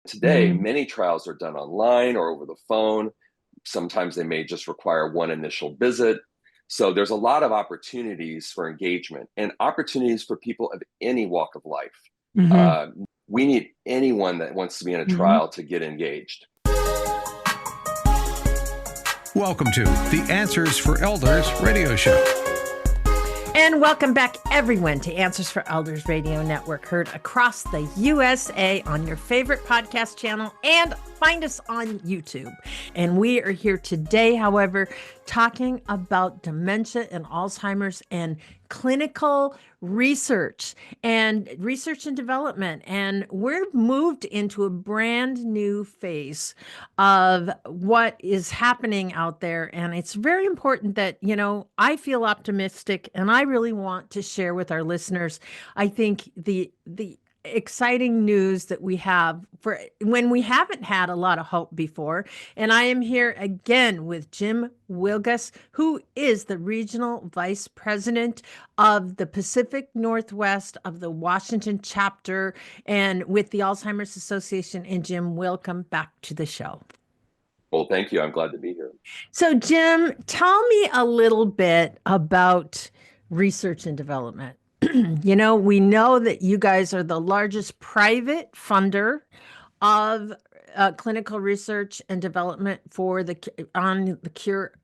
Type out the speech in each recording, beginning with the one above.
Today, Mm-hmm. many trials are done online or over the phone. Sometimes they may just require one initial visit. So there's a lot of opportunities for engagement and opportunities for people of any walk of life. Mm-hmm. Uh, we need anyone that wants to be in a Mm-hmm. trial to get engaged. Welcome to the Answers for Elders radio show. And welcome back, everyone, to Answers for Elders Radio Network, heard across the USA on your favorite podcast channel, and find us on YouTube. And we are here today, however, talking about dementia and Alzheimer's and clinical research and development. And we're moved into a brand new phase of what is happening out there. And it's very important that, I feel optimistic and I really want to share with our listeners, I think the exciting news that we have for when we haven't had a lot of hope before. And I am here again with Jim Wilgus, who is the Regional Vice President of the Pacific Northwest of the Washington chapter and with the Alzheimer's Association. And Jim, welcome back to the show. Well, thank you. I'm glad to be here. So, Jim, tell me a little bit about research and development. We know that you guys are the largest private funder of clinical research and development on the cure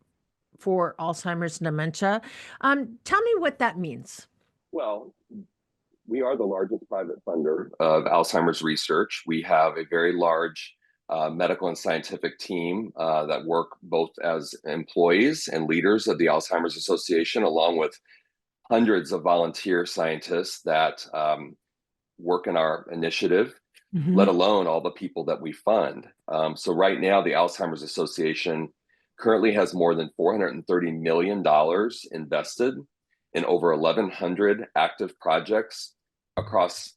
for Alzheimer's and dementia. Tell me what that means. Well, we are the largest private funder of Alzheimer's research. We have a very large medical and scientific team that work both as employees and leaders of the Alzheimer's Association, along with hundreds of volunteer scientists that work in our initiative, let alone all the people that we fund. So right now, the Alzheimer's Association currently has more than $430 million invested in over 1,100 active projects across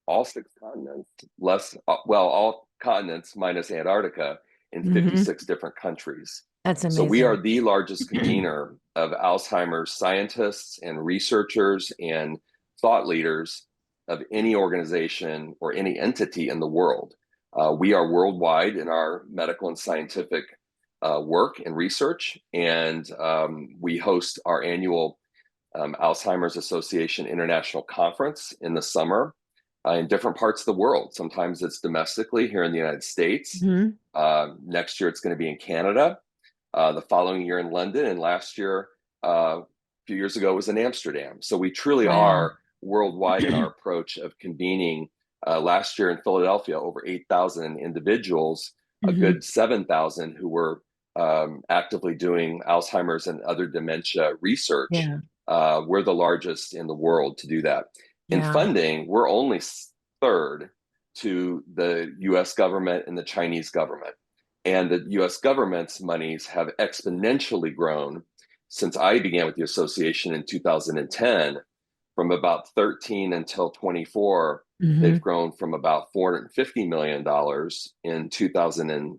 all 6 continents, all continents minus Antarctica, in 56 different countries. That's amazing. So we are the largest convener of Alzheimer's scientists and researchers and thought leaders of any organization or any entity in the world. We are worldwide in our medical and scientific work and research, and we host our annual Alzheimer's Association International Conference in the summer in different parts of the world. Sometimes it's domestically here in the United States. Next year, it's going to be in Canada. The following year in London, and last year, a few years ago, was in Amsterdam. So we truly are worldwide in our approach of convening. Last year in Philadelphia, over 8,000 individuals, a good 7,000 who were actively doing Alzheimer's and other dementia research. We're the largest in the world to do that. In funding, we're only third to the US government and the Chinese government. And the US government's monies have exponentially grown since I began with the association in 2010. From about 13 until 24, they've grown from about $450 million in 2010,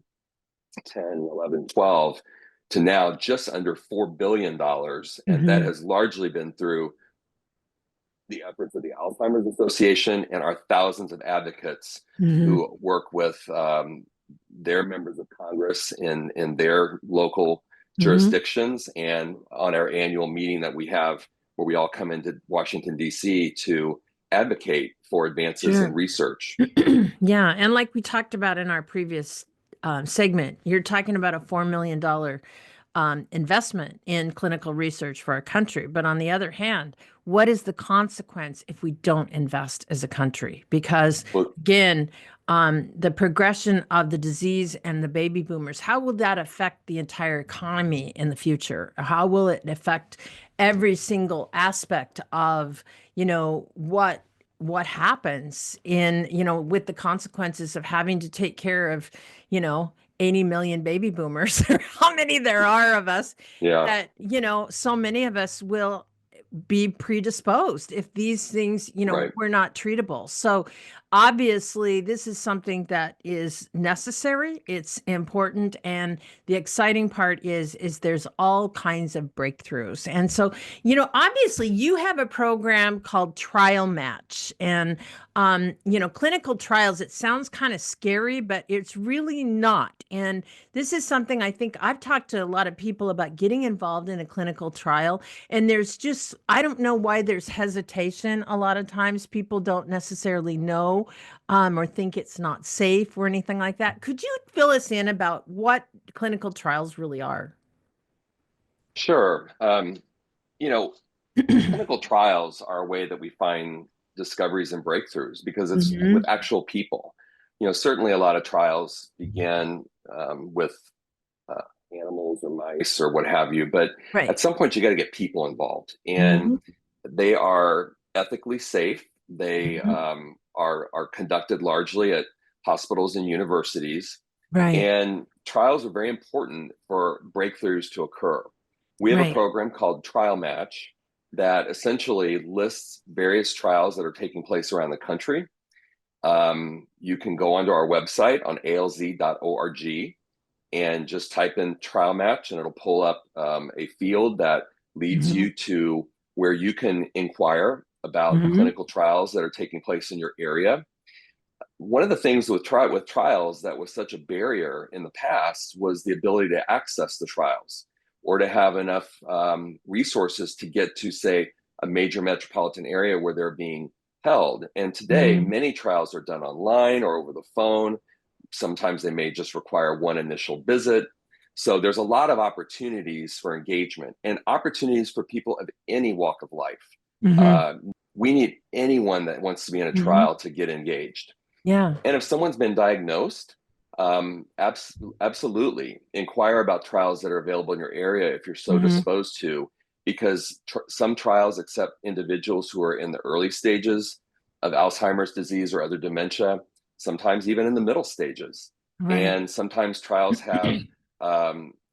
11, 12 to now just under $4 billion. And that has largely been through the efforts of the Alzheimer's Association and our thousands of advocates who work with their members of Congress in their local jurisdictions, and on our annual meeting that we have where we all come into Washington, D.C. to advocate for advances in research. And like we talked about in our previous segment, you're talking about a $4 million investment in clinical research for our country. But on the other hand, what is the consequence if we don't invest as a country? Because again, the progression of the disease and the baby boomers, how will that affect the entire economy in the future? How will it affect every single aspect of, what happens in, with the consequences of having to take care of, 80 million baby boomers, or how many there are of us, that, so many of us will be predisposed if these things, were not treatable. So obviously this is something that is necessary. It's important. And the exciting part is there's all kinds of breakthroughs. And so, obviously you have a program called Trial Match, and, clinical trials, it sounds kind of scary, but it's really not. And this is something I think I've talked to a lot of people about getting involved in a clinical trial. And there's just, I don't know why there's hesitation. A lot of times people don't necessarily know or think it's not safe or anything like that. Could you fill us in about what clinical trials really are? Sure. Clinical trials are a way that we find discoveries and breakthroughs because it's Mhm. with actual people. Certainly a lot of trials begin with uh, animals or mice or what have you, but Right. at some point you got to get people involved, and Mhm. they are ethically safe. They Mhm. are conducted largely at hospitals and universities, Right. and trials are very important for breakthroughs to occur. We have a Right. program called Trial Match that essentially lists various trials that are taking place around the country. You can go onto our website on alz.org and just type in Trial Match, and it'll pull up a field that leads Mhm. you to where you can inquire about Mhm. clinical trials that are taking place in your area. One of the things with trials that was such a barrier in the past was the ability to access the trials or to have enough resources to get to, say, a major metropolitan area where they're being held. And today, Mhm. many trials are done online or over the phone. Sometimes they may just require one initial visit. So there's a lot of opportunities for engagement and opportunities for people of any walk of life. Mhm. Uh, we need anyone that wants to be in a Mhm. trial to get engaged. Yeah. And if someone's been diagnosed, absolutely inquire about trials that are available in your area if you're so Mhm. disposed to, because some trials accept individuals who are in the early stages of Alzheimer's disease or other dementia, sometimes even in the middle stages. Right. And sometimes trials have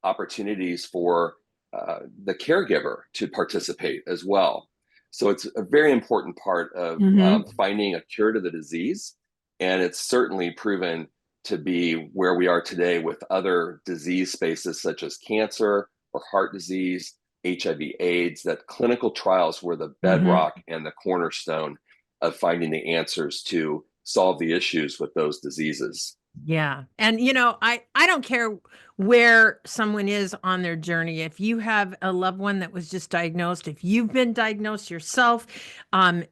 opportunities for the caregiver to participate as well. So it's a very important part of Mhm. finding a cure to the disease. And it's certainly proven to be where we are today with other disease spaces such as cancer or heart disease, HIV, AIDS, that clinical trials were the Mhm. bedrock and the cornerstone of finding the answers to solve the issues with those diseases. Yeah. And I don't care where someone is on their journey. If you have a loved one that was just diagnosed, if you've been diagnosed yourself,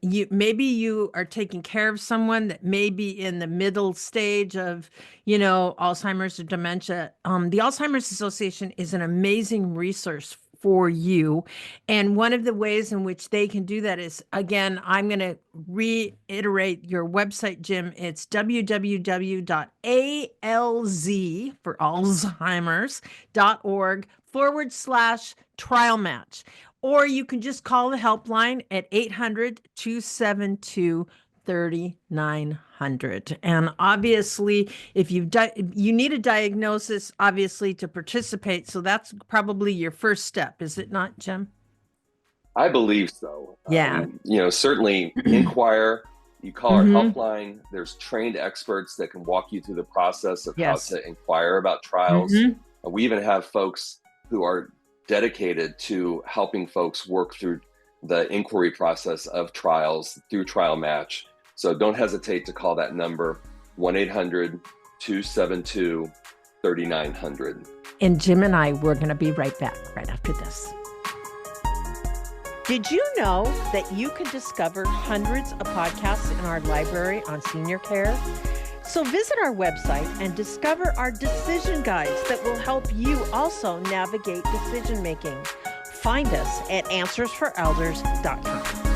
you are taking care of someone that may be in the middle stage of, Alzheimer's or dementia. The Alzheimer's Association is an amazing resource for you. And one of the ways in which they can do that is, again, I'm going to reiterate your website, Jim. It's www.alz for Alzheimer's.org/trial match. Or you can just call the helpline at 800-272-3900. And obviously, if you need a diagnosis, obviously, to participate. So that's probably your first step, is it not, Jim? I believe so. Yeah. Certainly Inquire, you call our Hmm. helpline. There's trained experts that can walk you through the process of how Yes. to inquire about trials. Hmm. We even have folks who are dedicated to helping folks work through the inquiry process of trials through Trial Match. So don't hesitate to call that number, 1-800-272-3900. And Jim and I, we're going to be right back right after this. Did you know that you can discover hundreds of podcasts in our library on senior care? So visit our website and discover our decision guides that will help you also navigate decision making. Find us at answersforelders.com.